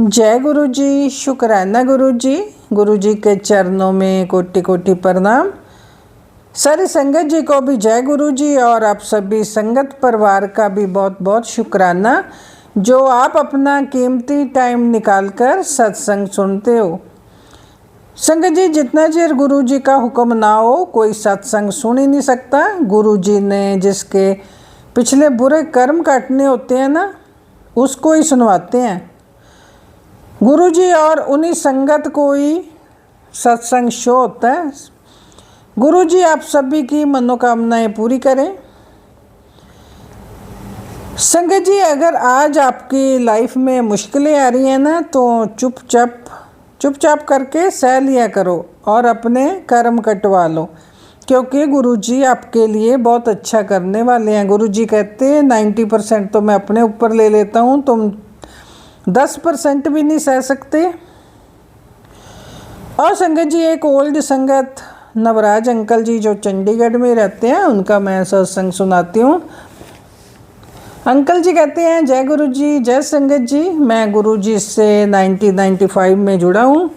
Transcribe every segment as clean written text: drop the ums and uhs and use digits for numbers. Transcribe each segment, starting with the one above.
जय गुरु जी। शुक्राना गुरु जी। गुरु जी के चरणों में कोटि कोटि प्रणाम। सारी संगत जी को भी जय गुरु जी और आप सभी संगत परिवार का भी बहुत बहुत शुक्राना जो आप अपना कीमती टाइम निकालकर सत्संग सुनते हो। संगत जी, जितना देर गुरु जी का हुक्म ना हो कोई सत्संग सुन ही नहीं सकता। गुरु जी ने जिसके पिछले बुरे कर्म काटने होते हैं ना, उसको ही सुनवाते हैं गुरु जी, और उन्हीं संगत को ही सत्संग शो होता है। गुरु जी आप सभी की मनोकामनाएं पूरी करें। संगत जी, अगर आज आपकी लाइफ में मुश्किलें आ रही हैं ना, तो चुपचाप करके सह लिया करो और अपने कर्म कटवा लो, क्योंकि गुरु जी आपके लिए बहुत अच्छा करने वाले हैं। गुरु जी कहते हैं 90% तो मैं अपने ऊपर ले लेता हूँ, तुम 10% भी नहीं सह सकते। और संगत जी, एक ओल्ड संगत नवराज अंकल जी जो चंडीगढ़ में रहते हैं, उनका मैं सत्संग सुनाती हूँ। अंकल जी कहते हैं, जय गुरु जी, जय संगत जी। मैं गुरु जी से 1995 में जुड़ा हूँ।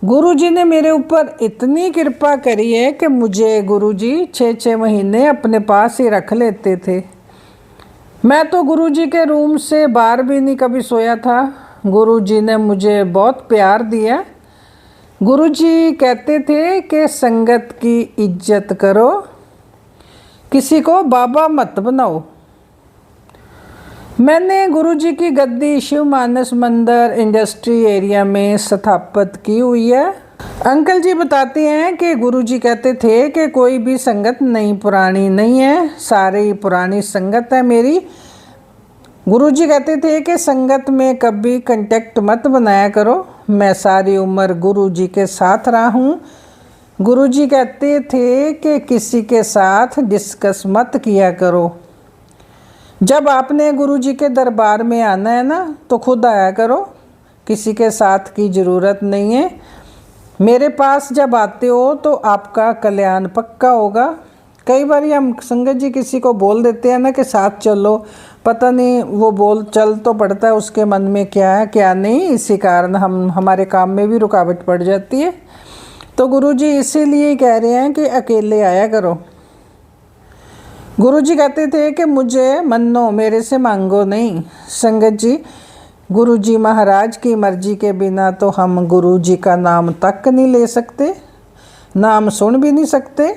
गुरु जी ने मेरे ऊपर इतनी कृपा करी है कि मुझे गुरु जी 6-6 महीने अपने पास ही रख लेते थे। मैं तो गुरु जी के रूम से बाहर भी नहीं कभी सोया था। गुरु जी ने मुझे बहुत प्यार दिया। गुरु जी कहते थे कि संगत की इज्जत करो, किसी को बाबा मत बनाओ। मैंने गुरु जी की गद्दी शिव मानस मंदिर इंडस्ट्री एरिया में स्थापित की हुई है। अंकल जी बताते हैं कि गुरु जी कहते थे कि कोई भी संगत नई पुरानी नहीं है, सारी पुरानी संगत है मेरी। गुरु जी कहते थे कि संगत में कभी कांटेक्ट मत बनाया करो। मैं सारी उम्र गुरु जी के साथ रहा हूँ। गुरु जी कहते थे कि किसी के साथ डिस्कस मत किया करो। जब आपने गुरु जी के दरबार में आना है ना, तो खुद आया करो, किसी के साथ की ज़रूरत नहीं है। मेरे पास जब आते हो तो आपका कल्याण पक्का होगा। कई बार हम संगत जी किसी को बोल देते हैं ना कि साथ चलो, पता नहीं वो बोल चल तो पड़ता है, उसके मन में क्या है क्या नहीं, इसी कारण हमारे काम में भी रुकावट पड़ जाती है। तो गुरु जी इसीलिए कह रहे हैं कि अकेले आया करो। गुरु जी कहते थे कि मुझे मन्नो, मेरे से मांगो नहीं। संगत जी, गुरु जी महाराज की मर्जी के बिना तो हम गुरु जी का नाम तक नहीं ले सकते, नाम सुन भी नहीं सकते।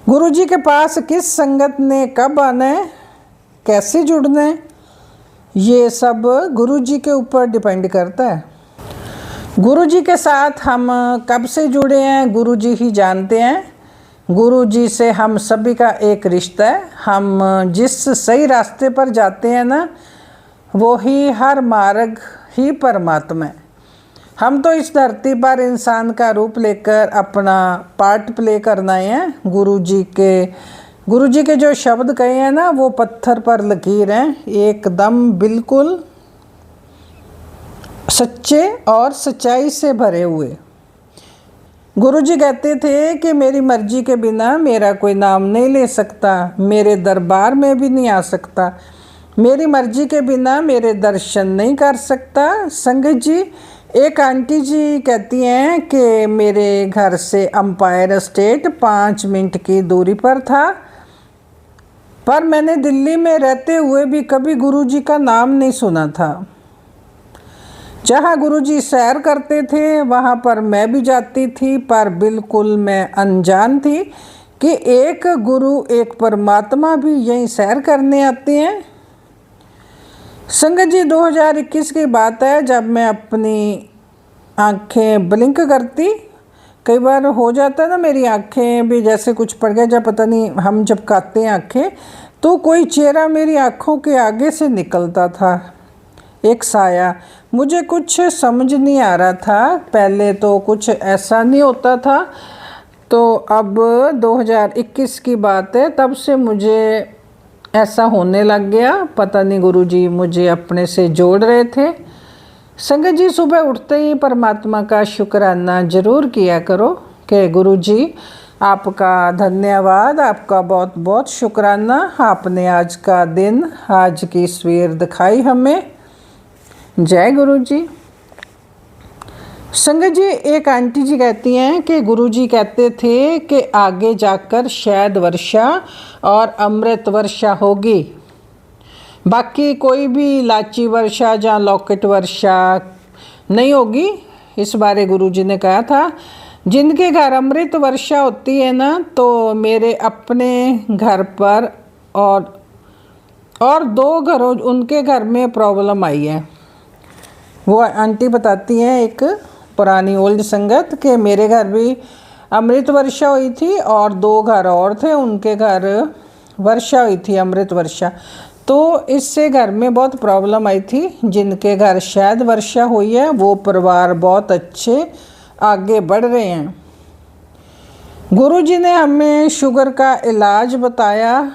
गुरु जी के पास किस संगत ने कब आना है, कैसे जुड़ना है, ये सब गुरु जी के ऊपर डिपेंड करता है। गुरु जी के साथ हम कब से जुड़े हैं गुरु जी ही जानते हैं। गुरु जी से हम सभी का एक रिश्ता है। हम जिस सही रास्ते पर जाते हैं ना, वो ही हर मार्ग ही परमात्मा है। हम तो इस धरती पर इंसान का रूप लेकर अपना पार्ट प्ले करना है। गुरु जी के जो शब्द कहे हैं ना, वो पत्थर पर लकीर हैं, एकदम बिल्कुल सच्चे और सच्चाई से भरे हुए। गुरु जी कहते थे कि मेरी मर्जी के बिना मेरा कोई नाम नहीं ले सकता, मेरे दरबार में भी नहीं आ सकता, मेरी मर्जी के बिना मेरे दर्शन नहीं कर सकता। संगत जी, एक आंटी जी कहती हैं कि मेरे घर से अंपायर स्टेट 5 मिनट की दूरी पर था, पर मैंने दिल्ली में रहते हुए भी कभी गुरु जी का नाम नहीं सुना था। जहाँ गुरुजी सैर करते थे वहाँ पर मैं भी जाती थी, पर बिल्कुल मैं अनजान थी कि एक गुरु एक परमात्मा भी यहीं सैर करने आते हैं। संगत जी, 2021 की बात है, जब मैं अपनी आंखें ब्लिंक करती, कई बार हो जाता है ना मेरी आंखें भी जैसे कुछ पड़ गया, जब पता नहीं हम जब काते हैं आंखें तो कोई चेहरा मेरी आँखों के आगे से निकलता था, एक साया। मुझे कुछ समझ नहीं आ रहा था, पहले तो कुछ ऐसा नहीं होता था। तो अब 2021 की बात है, तब से मुझे ऐसा होने लग गया। पता नहीं गुरु जी मुझे अपने से जोड़ रहे थे। संगत जी, सुबह उठते ही परमात्मा का शुक्राना ज़रूर किया करो कि गुरु जी आपका धन्यवाद, आपका बहुत बहुत शुक्राना, आपने आज का दिन, आज की सवेर दिखाई हमें। जय गुरु जी। संगत जी, एक आंटी जी कहती हैं कि गुरुजी कहते थे कि आगे जाकर शायद वर्षा और अमृत वर्षा होगी, बाकी कोई भी लाची वर्षा या लॉकेट वर्षा नहीं होगी। इस बारे गुरुजी ने कहा था, जिनके घर अमृत वर्षा होती है ना, तो मेरे अपने घर पर और 2 घरों उनके घर में प्रॉब्लम आई है। वो आंटी बताती हैं, एक पुरानी ओल्ड संगत, के मेरे घर भी अमृत वर्षा हुई थी और 2 घर और थे, उनके घर वर्षा हुई थी, अमृत वर्षा। तो इससे घर में बहुत प्रॉब्लम आई थी। जिनके घर शायद वर्षा हुई है वो परिवार बहुत अच्छे आगे बढ़ रहे हैं। गुरुजी ने हमें शुगर का इलाज बताया।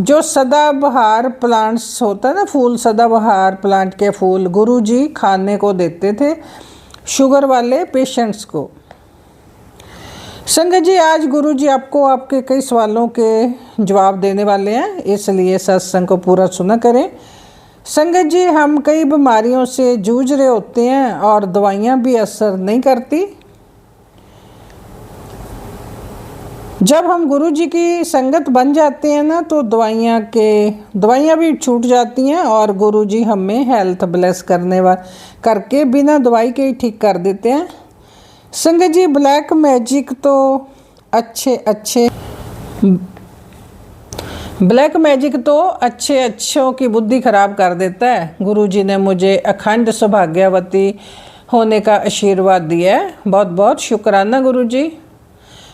जो सदाबहार प्लांट्स होता है ना, फूल, सदाबहार प्लांट के फूल गुरुजी खाने को देते थे शुगर वाले पेशेंट्स को। संगत जी, आज गुरुजी आपको आपके कई सवालों के जवाब देने वाले हैं, इसलिए सत्संग को पूरा सुना करें। संगत जी, हम कई बीमारियों से जूझ रहे होते हैं और दवाइयाँ भी असर नहीं करती। जब हम गुरुजी की संगत बन जाते हैं ना, तो दवाइयाँ भी छूट जाती हैं और गुरुजी हमें हेल्थ ब्लेस करके बिना दवाई के ही ठीक कर देते हैं। संगत जी, ब्लैक मैजिक तो अच्छों की बुद्धि खराब कर देता है। गुरुजी ने मुझे अखंड सौभाग्यवती होने का आशीर्वाद दिया है। बहुत बहुत शुक्राना गुरुजी।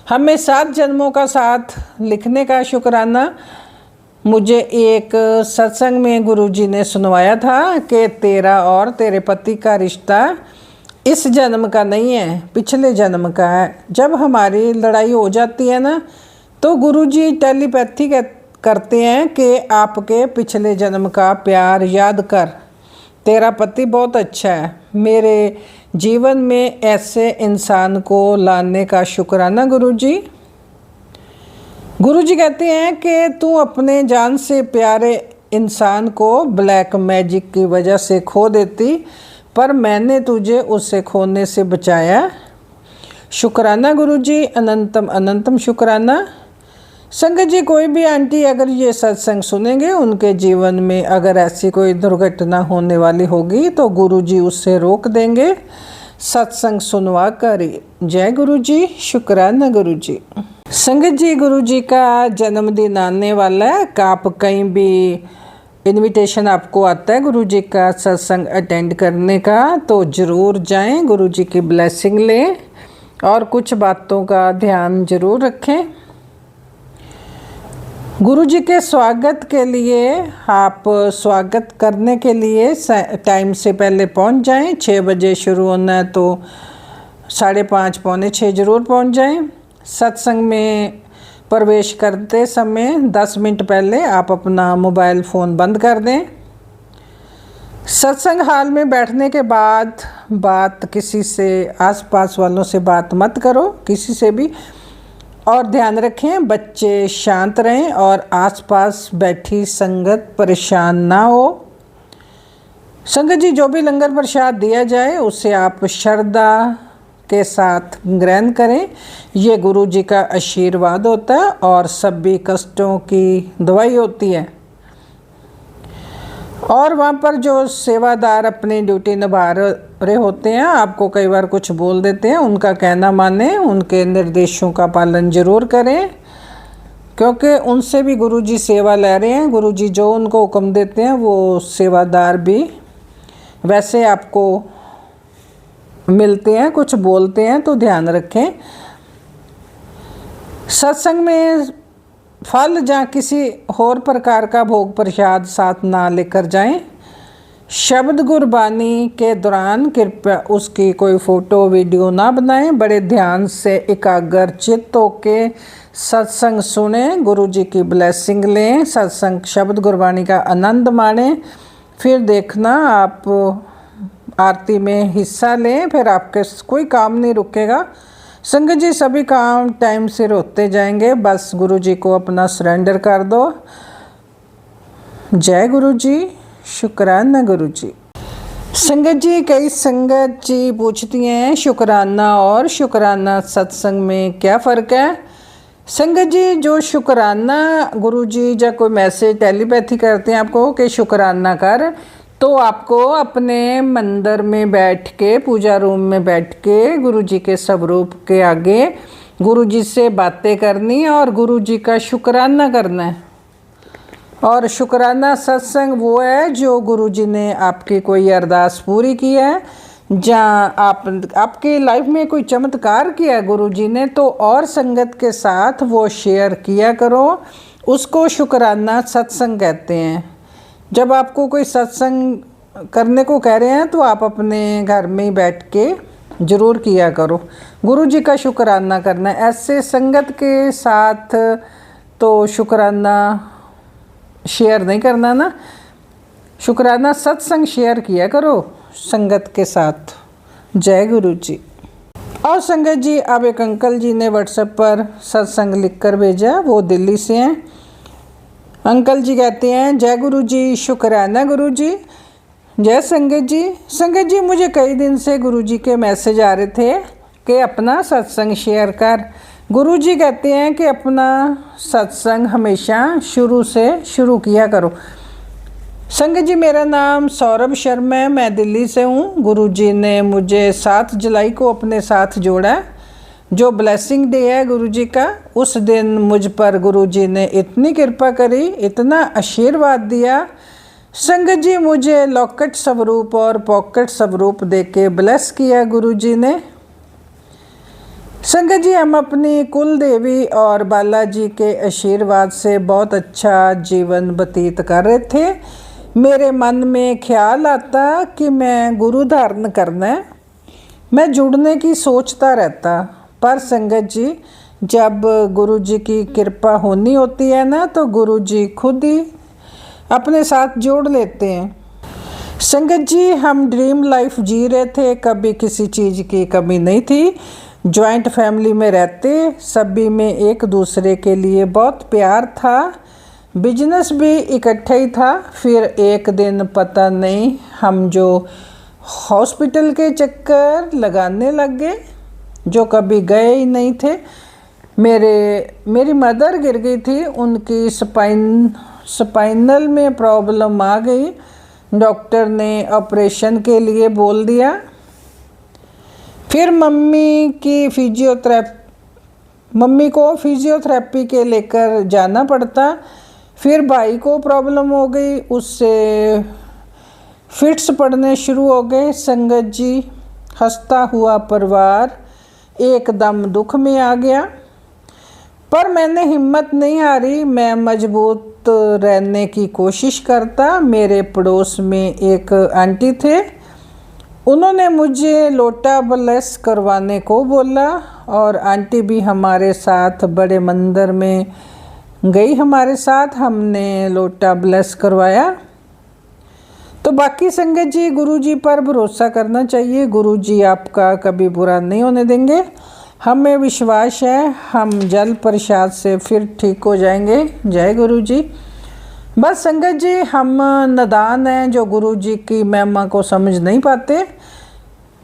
हमें 7 जन्मों का साथ लिखने का शुक्राना। मुझे एक सत्संग में गुरुजी ने सुनवाया था कि तेरा और तेरे पति का रिश्ता इस जन्म का नहीं है, पिछले जन्म का है। जब हमारी लड़ाई हो जाती है ना, तो गुरुजी टेलीपैथी करते हैं कि आपके पिछले जन्म का प्यार याद कर, तेरा पति बहुत अच्छा है। मेरे जीवन में ऐसे इंसान को लाने का शुक्राना गुरुजी। गुरुजी कहते हैं कि तू अपने जान से प्यारे इंसान को ब्लैक मैजिक की वजह से खो देती, पर मैंने तुझे उससे खोने से बचाया। शुक्राना गुरुजी, अनंतम अनंतम शुक्राना। संगत जी, कोई भी आंटी अगर ये सत्संग सुनेंगे, उनके जीवन में अगर ऐसी कोई दुर्घटना होने वाली होगी तो गुरुजी उससे रोक देंगे, सत्संग सुनवा कर। जय गुरुजी, शुक्राना गुरुजी। संगत जी, गुरुजी का जन्मदिन आने वाला है। आप कहीं भी इनविटेशन आपको आता है गुरुजी का सत्संग अटेंड करने का, तो ज़रूर जाएं, गुरुजी की ब्लेसिंग लें और कुछ बातों का ध्यान ज़रूर रखें। गुरुजी के स्वागत के लिए आप स्वागत करने के लिए टाइम से पहले पहुंच जाएं। 6 बजे शुरू होना है तो 5:30 पौने 6 ज़रूर पहुंच जाएं। सत्संग में प्रवेश करते समय 10 मिनट पहले आप अपना मोबाइल फ़ोन बंद कर दें। सत्संग हाल में बैठने के बाद किसी से, आसपास वालों से बात मत करो, किसी से भी। और ध्यान रखें, बच्चे शांत रहें और आसपास बैठी संगत परेशान ना हो। संगत जी, जो भी लंगर प्रसाद दिया जाए उसे आप श्रद्धा के साथ ग्रहण करें। ये गुरु जी का आशीर्वाद होता है और सभी कष्टों की दवाई होती है। और वहाँ पर जो सेवादार अपनी ड्यूटी निभा रहे होते हैं, आपको कई बार कुछ बोल देते हैं, उनका कहना माने, उनके निर्देशों का पालन जरूर करें, क्योंकि उनसे भी गुरुजी सेवा ले रहे हैं। गुरुजी जो उनको हुक्म देते हैं वो सेवादार भी वैसे आपको मिलते हैं, कुछ बोलते हैं, तो ध्यान रखें। सत्संग में फल या किसी और प्रकार का भोग प्रसाद साथ ना लेकर जाएं। शब्द गुरबानी के दौरान कृपया उसकी कोई फ़ोटो वीडियो ना बनाएं। बड़े ध्यान से एकाग्र चित्त होके सत्संग सुने, गुरुजी की ब्लेसिंग लें, सत्संग शब्द गुरबानी का आनंद माणें। फिर देखना आप आरती में हिस्सा लें, फिर आपके कोई काम नहीं रुकेगा। संगत जी, सभी काम टाइम से होते जाएंगे, बस गुरुजी को अपना सरेंडर कर दो। जय गुरुजी, शुक्राना गुरुजी। संगत जी, कई संगत जी पूछती हैं शुक्राना और शुक्राना सत्संग में क्या फ़र्क है। संगत जी, जो शुक्राना गुरु जी जब कोई मैसेज टेलीपैथी करते हैं आपको कि शुक्राना कर, तो आपको अपने मंदिर में बैठ के, पूजा रूम में बैठ के गुरु जी के स्वरूप के आगे गुरु जी से बातें करनी और गुरु जी का शुक्राना करना है। और शुक्राना सत्संग वो है जो गुरु जी ने आपकी कोई अरदास पूरी की है, जहाँ आपकी लाइफ में कोई चमत्कार किया है गुरु जी ने, तो और संगत के साथ वो शेयर किया करो, उसको शुक्राना सत्संग कहते हैं। जब आपको कोई सत्संग करने को कह रहे हैं तो आप अपने घर में ही बैठ के ज़रूर किया करो, गुरु जी का शुक्राना करना है। ऐसे संगत के साथ तो शुक्राना शेयर नहीं करना ना, शुक्राना सत्संग शेयर किया करो संगत के साथ। जय गुरु जी। और संगत जी, अब एक अंकल जी ने व्हाट्सएप पर सत्संग लिखकर भेजा, वो दिल्ली से हैं। अंकल जी कहते हैं, जय गुरु जी, शुक्राना गुरु जी। जय संगत जी। संगत जी, मुझे कई दिन से गुरु जी के मैसेज आ रहे थे कि अपना सत्संग शेयर कर। गुरु जी कहते हैं कि अपना सत्संग हमेशा शुरू से शुरू किया करो। संगत जी, मेरा नाम सौरभ शर्मा है, मैं दिल्ली से हूँ। गुरु जी ने मुझे 7 जुलाई को अपने साथ जोड़ा, जो ब्लेसिंग डे है गुरु जी का। उस दिन मुझ पर गुरु जी ने इतनी कृपा करी, इतना आशीर्वाद दिया। संगत जी, मुझे लॉकेट स्वरूप और पॉकेट स्वरूप दे के ब्लेस किया गुरु जी ने। संगत जी, हम अपनी कुल देवी और बालाजी के आशीर्वाद से बहुत अच्छा जीवन व्यतीत कर रहे थे। मेरे मन में ख्याल आता कि मैं गुरु धारण करना है, मैं जुड़ने की सोचता रहता। पर संगत जी, जब गुरु जी की कृपा होनी होती है ना, तो गुरु जी खुद ही अपने साथ जोड़ लेते हैं। संगत जी, हम ड्रीम लाइफ जी रहे थे, कभी किसी चीज़ की कमी नहीं थी। जॉइंट फैमिली में रहते, सभी में एक दूसरे के लिए बहुत प्यार था, बिजनेस भी इकट्ठा ही था। फिर एक दिन पता नहीं हम जो हॉस्पिटल के चक्कर लगाने लग गए, जो कभी गए ही नहीं थे। मेरी मदर गिर गई थी, उनकी स्पाइनल में प्रॉब्लम आ गई। डॉक्टर ने ऑपरेशन के लिए बोल दिया। फिर मम्मी को फिजियोथेरेपी के लेकर जाना पड़ता। फिर भाई को प्रॉब्लम हो गई, उससे फिट्स पड़ने शुरू हो गए। संगत जी, हंसता हुआ परिवार एकदम दुख में आ गया, पर मैंने हिम्मत नहीं हारी, मैं मजबूत रहने की कोशिश करता। मेरे पड़ोस में एक आंटी थे, उन्होंने मुझे लोटा ब्लेस करवाने को बोला और आंटी भी हमारे साथ बड़े मंदिर में गई हमारे साथ, हमने लोटा ब्लेस करवाया। तो बाकी संगत जी, गुरु जी पर भरोसा करना चाहिए, गुरु जी आपका कभी बुरा नहीं होने देंगे। हमें विश्वास है हम जल प्रसाद से फिर ठीक हो जाएंगे। जय गुरु जी। बस संगत जी, हम नादान हैं जो गुरु जी की महिमा को समझ नहीं पाते।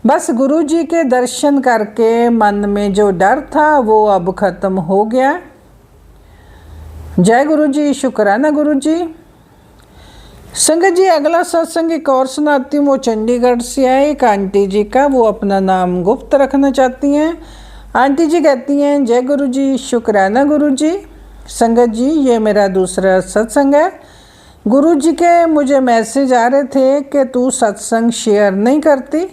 बस गुरु जी के दर्शन करके मन में जो डर था वो अब ख़त्म हो गया। जय गुरु जी, शुक्राना गुरु जी। संगत जी, अगला सत्संग एक और सुनाती हूँ, वो चंडीगढ़ से है, एक आंटी जी का, वो अपना नाम गुप्त रखना चाहती हैं। आंटी जी कहती हैं, जय गुरु जी, शुक्राना गुरु जी। संगत जी, ये मेरा दूसरा सत्संग है। गुरु जी के मुझे मैसेज आ रहे थे कि तू सत्संग शेयर नहीं करती।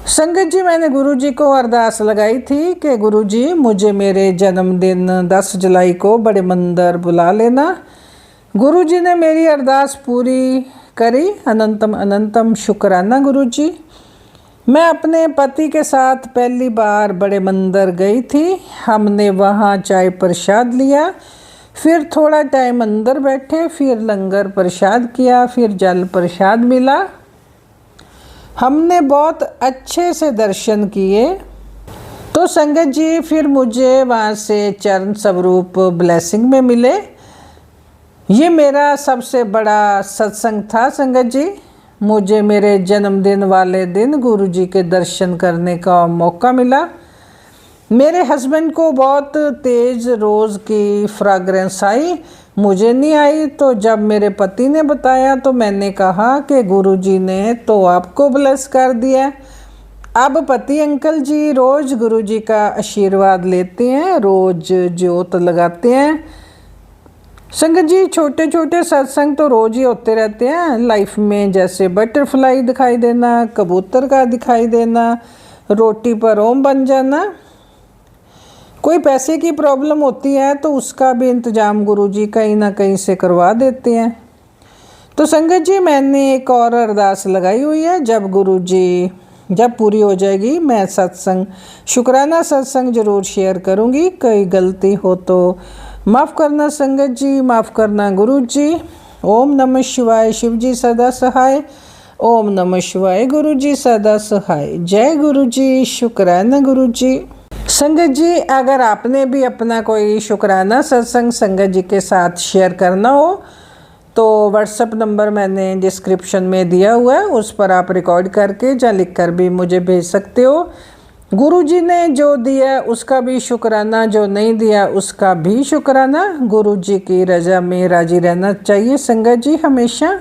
संगत जी, मैंने गुरु जी को अरदास लगाई थी कि गुरु जी मुझे मेरे जन्मदिन 10 जुलाई को बड़े मंदिर बुला लेना। गुरु जी ने मेरी अरदास पूरी करी। अनंतम अनंतम शुक्राना गुरु जी। मैं अपने पति के साथ पहली बार बड़े मंदिर गई थी। हमने वहाँ चाय प्रसाद लिया, फिर थोड़ा टाइम अंदर बैठे, फिर लंगर प्रसाद किया, फिर जल प्रसाद मिला। हमने बहुत अच्छे से दर्शन किए। तो संगत जी, फिर मुझे वहाँ से चरण स्वरूप ब्लेसिंग में मिले। ये मेरा सबसे बड़ा सत्संग था संगत जी। मुझे मेरे जन्मदिन वाले दिन गुरुजी के दर्शन करने का मौका मिला। मेरे हस्बैंड को बहुत तेज़ रोज़ की फ्रेगरेंस आई, मुझे नहीं आई। तो जब मेरे पति ने बताया तो मैंने कहा कि गुरुजी ने तो आपको ब्लेस कर दिया। अब पति अंकल जी रोज़ गुरुजी का आशीर्वाद लेते हैं, रोज़ ज्योत लगाते हैं। संगत जी, छोटे छोटे सत्संग तो रोज़ ही होते रहते हैं लाइफ में, जैसे बटरफ्लाई दिखाई देना, कबूतर का दिखाई देना, रोटी पर ओम बन जाना। कोई पैसे की प्रॉब्लम होती है तो उसका भी इंतज़ाम गुरुजी कहीं ना कहीं से करवा देते हैं। तो संगत जी, मैंने एक और अरदास लगाई हुई है, जब पूरी हो जाएगी मैं सत्संग, शुक्राना सत्संग ज़रूर शेयर करूँगी। कोई गलती हो तो माफ़ करना संगत जी, माफ़ करना गुरुजी। ओम नमः शिवाय, शिव जी सदा सहाय। ओम नमः शिवाय, गुरुजी सदा सहाय। जय गुरुजी, शुक्राना गुरुजी। संगत जी, अगर आपने भी अपना कोई शुक्राना सत्संग संगत जी के साथ शेयर करना हो तो व्हाट्सएप नंबर मैंने डिस्क्रिप्शन में दिया हुआ है, उस पर आप रिकॉर्ड करके या लिख कर भी मुझे भेज सकते हो। गुरुजी ने जो दिया उसका भी शुक्राना, जो नहीं दिया उसका भी शुक्राना। गुरुजी की रज़ा में राजी रहना चाहिए संगत जी हमेशा।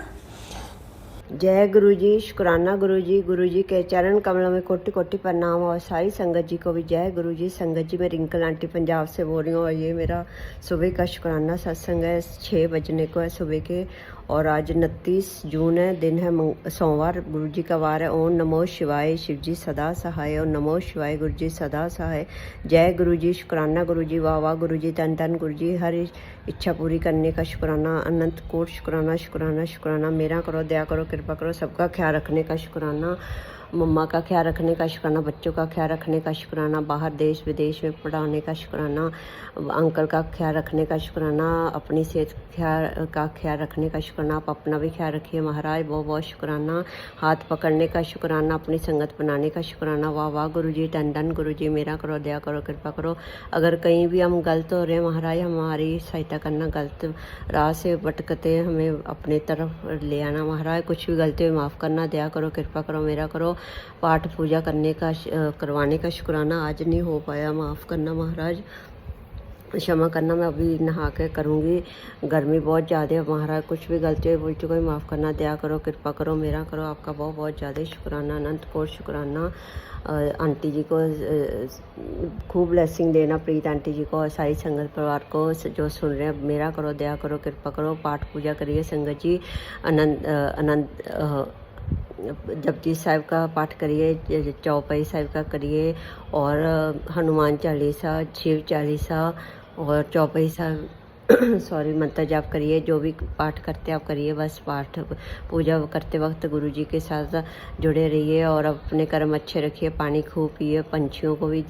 जय गुरुजी, शुक्राना गुरुजी। गुरुजी के चरण कमलों में कोटि कोटि प्रणाम। और सारी संगत जी को भी जय गुरुजी। संगत जी, मैं रिंकल आंटी पंजाब से बोल रही हूँ और ये मेरा सुबह का शुक्राना सत्संग है। 6 बजने को है सुबह के, और आज 29 जून है, दिन है सोमवार, गुरुजी का वार है। ओम नमो शिवाय, शिव जी सदा सहाय। ओम नमो शिवाय, गुरुजी सदा सहाय। जय गुरुजी, शुक्राना गुरुजी। वाह वाह गुरुजी, धन धन गुरुजी। हर इच्छा पूरी करने का शुक्राना, अनंत कोट शुक्राना, शुक्राना शुक्राना। मेरा करो, दया करो, कृपा करो, सबका ख्याल रखने का शुक्राना। मम्मा का ख्याल रखने का शुक्राना, बच्चों का ख्याल रखने का शुक्राना, बाहर देश विदेश में पढ़ाने का शुक्राना, अंकल का ख्याल रखने का शुक्राना, अपनी सेहत का ख्याल रखने का शुक्राना। आप अपना भी ख्याल रखिए महाराज, बहुत बहुत शुक्राना। हाथ पकड़ने का शुक्राना, अपनी संगत बनाने का शुक्राना। वाह वाह गुरुजी, धन धन गुरुजी। मेरा करो, दया करो, कृपा करो। अगर कहीं भी हम गलत हो रहे हैं महाराज, हमारी सहायता करना। गलत राह से भटकते हमें अपनी तरफ ले आना महाराज। कुछ भी गलती हुई माफ़ करना, दया करो, कृपा करो, मेरा करो। पाठ पूजा करवाने का शुक्राना आज नहीं हो पाया, माफ़ करना महाराज, क्षमा करना। मैं अभी नहा के करूँगी, गर्मी बहुत ज़्यादा है महाराज। कुछ भी गलती हुई बोलती कोई माफ़ करना, दया करो, कृपा करो, मेरा करो। आपका बहुत बहुत ज़्यादा शुक्राना, अनंत कोट शुक्राना। आंटी जी को खूब ब्लेसिंग देना, प्रीत आंटी जी को और सारी संगत परिवार को जो सुन रहे हैं। मेरा करो, दया करो, कृपा करो। पाठ पूजा करिए संगत जी, अनंत जपजी साहिब का पाठ करिए, चौपाई साहिब का करिए, और हनुमान चालीसा, शिव चालीसा और चौपाई साहिब सॉरी मंत्र जाप करिए। जो भी पाठ करते आप करिए, बस पाठ पूजा करते वक्त गुरुजी के साथ जुड़े रहिए और अपने कर्म अच्छे रखिए। पानी खूब पिए, पंछियों को भी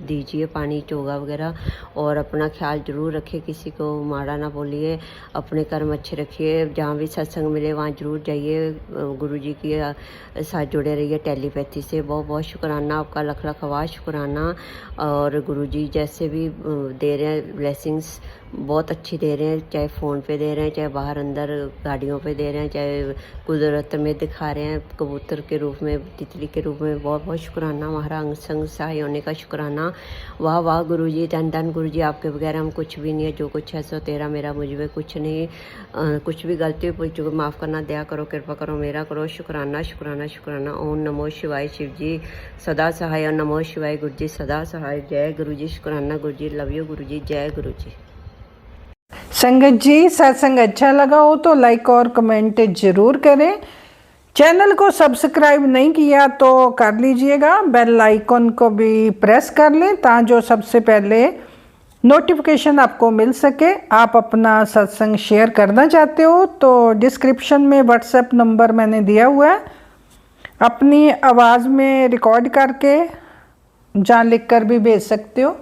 दीजिए पानी, चोगा वगैरह, और अपना ख्याल जरूर रखिए, किसी को माड़ा ना बोलिए, अपने कर्म अच्छे रखिए। जहाँ भी सत्संग मिले वहाँ जरूर जाइए, गुरुजी के साथ जुड़े रहिए टेलीपैथी से। बहुत बहुत शुक्राना आपका, लख लख आवाज़ शुक्राना। और गुरुजी जैसे भी दे रहे हैं ब्लेसिंग्स, बहुत अच्छी दे रहे हैं, चाहे फ़ोन पे दे रहे हैं, चाहे बाहर अंदर गाड़ियों पे दे रहे हैं, चाहे कुदरत में दिखा रहे हैं, कबूतर के रूप में, तितली के रूप में। बहुत बहुत शुक्राना महाराज, अंग संग सहाय होने का शुक्राना। वाह वाह गुरुजी, धन धन गुरुजी। आपके बगैर हम कुछ भी नहीं है, जो कुछ है सो तेरा, मेरा मुझ में कुछ नहीं। कुछ भी गलती हो जो माफ़ करना, दया करो, कृपा करो, मेरा करो। शुक्राना शुक्राना शुक्राना। ओम नमो शिवाय, शिव जी सदा सहाय। और नमो शिवाय, गुरुजी सदा सहाय। जय गुरुजी, शुक्राना गुरुजी, लव यू गुरुजी, जय गुरुजी। संगत जी, सत्संग अच्छा लगा हो तो लाइक और कमेंट जरूर करें। चैनल को सब्सक्राइब नहीं किया तो कर लीजिएगा, बेल आइकन को भी प्रेस कर लें ताकि सबसे पहले नोटिफिकेशन आपको मिल सके। आप अपना सत्संग शेयर करना चाहते हो तो डिस्क्रिप्शन में व्हाट्सएप नंबर मैंने दिया हुआ है, अपनी आवाज़ में रिकॉर्ड करके जहाँ लिख कर भी भेज सकते हो।